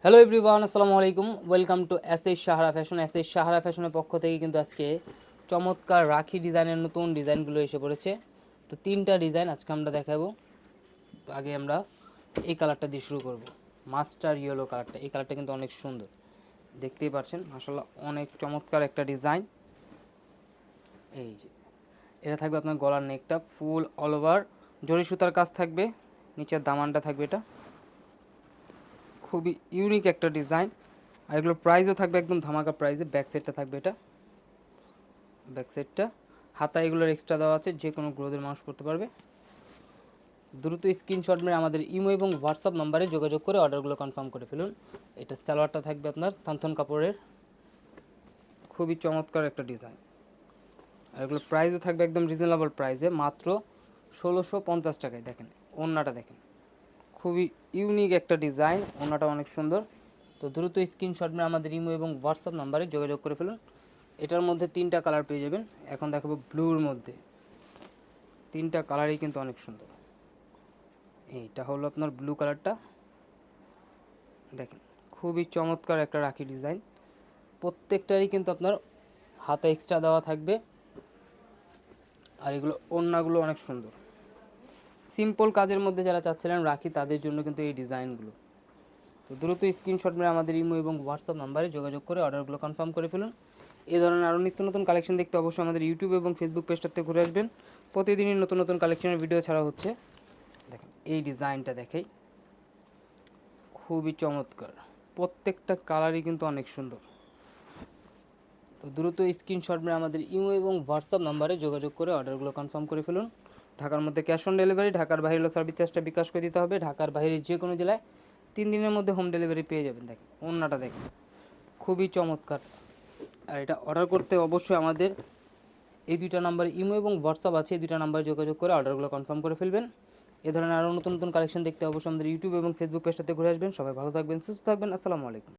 Hello everyone, আসসালামু আলাইকুম। Welcome to SS Sahara fashion. SS Sahara ফ্যাশনের পক্ষ থেকে কিন্তু আজকে চমৎকার রাখি ডিজাইনের নতুন ডিজাইনগুলো এসে পড়েছে। তো তিনটা ডিজাইন আজকে আমরা দেখাবো। তো আগে আমরা এই কালারটা দিয়ে শুরু করব। মাস্টার ইয়েলো কালারটা, এই কালারটা কিন্তু অনেক সুন্দর, দেখতেই পাচ্ছেন মাশাআল্লাহ, অনেক চমৎকার একটা ডিজাইন। এই যে এটা থাকবে আপনার গলার নেকটা ফুল অল ওভার জরি সুতার কাজ থাকবে, নিচের দামানটা থাকবে, এটা খুবই ইউনিক একটা ডিজাইন। আর এগুলোর প্রাইসও থাকবে একদম ধামাকা প্রাইসে। ব্যাক সাইডটা থাকবে, এটা ব্যাক সাইডটা হাতা এগুলোর এক্সট্রা দেওয়া আছে, যে কোনো গ্রোথের মানুষ করতে পারবে। দ্রুত স্ক্রিনশট মেরে আমাদের ইমো এবং হোয়াটসঅ্যাপ নাম্বারে যোগাযোগ করে অর্ডারগুলো কনফার্ম করে ফেলুন। এটা সালোয়ারটা থাকবে আপনার সান্থন কাপড়ের, খুবই চমৎকার একটা ডিজাইন। আর এগুলোর প্রাইসও থাকবে একদম রিজনেবল প্রাইসে, মাত্র 1650 টাকায়। দেখেন ওড়নাটা, দেখেন খুবই ইউনিক একটা ডিজাইন, ওড়নাটা অনেক সুন্দর। তো দ্রুত স্ক্রিনশট মেরে আমাদের ইমো এবং হোয়াটসঅ্যাপ নাম্বারে যোগাযোগ করে ফেলুন। এটার মধ্যে তিনটা কালার পেয়ে যাবেন। এখন দেখাবো ব্লুর মধ্যে, তিনটা কালারই কিন্তু অনেক সুন্দর। এইটা হলো আপনার ব্লু কালারটা, দেখেন খুবই চমৎকার একটা রাখি ডিজাইন। প্রত্যেকটারই কিন্তু আপনার হাতে এক্সট্রা দেওয়া থাকবে। আর এগুলো ওড়নাগুলো অনেক সুন্দর। সিম্পল কাজের মধ্যে যারা চাচ্ছিলেন রাখি, তাদের জন্য কিন্তু এই ডিজাইনগুলো। তো দ্রুত স্ক্রিনশট মেরে আমাদের ইমো এবং হোয়াটসঅ্যাপ নাম্বারে যোগাযোগ করে অর্ডারগুলো কনফার্ম করে ফেলুন। এই ধরনের আরও নিত্য নতুন কালেকশন দেখতে অবশ্যই আমাদের ইউটিউব এবং ফেসবুক পেজটাতে ঘুরে আসবেন। প্রতিদিনই নতুন নতুন কালেকশনের ভিডিও ছাড়া হচ্ছে। দেখেন এই ডিজাইনটা, দেখেই খুবই চমৎকার, প্রত্যেকটা কালারই কিন্তু অনেক সুন্দর। তো দ্রুত স্ক্রিনশট মেরে আমাদের ইমো এবং হোয়াটসঅ্যাপ নাম্বারে যোগাযোগ করে অর্ডারগুলো কনফার্ম করে ফেলুন। ঢাকার মধ্যে ক্যাশ অন ডেলিভারি, ঢাকার বাইরে হলো সার্ভিস চার্জটা বিকাশ করে দিতে হবে। ঢাকার বাইরে যে কোনো জেলায় 3 দিনের মধ্যে হোম ডেলিভারি পেয়ে যাবেন। দেখেন ওড়নাটা, দেখেন খুবই চমৎকার। আর এটা অর্ডার করতে অবশ্যই আমাদের এই দুইটা নাম্বার ইমো এবং হোয়াটসঅ্যাপ আছে, এই দুইটা নাম্বারে যোগাযোগ করে অর্ডারগুলো কনফার্ম করে ফেলবেন। এ ধরনের আরও নতুন নতুন কালেকশন দেখতে অবশ্যই আমাদের ইউটিউব এবং ফেসবুক পেজটাতে ঘুরে আসবেন। সবাই ভালো থাকবেন, সুস্থ থাকবেন। আসসালামু আলাইকুম।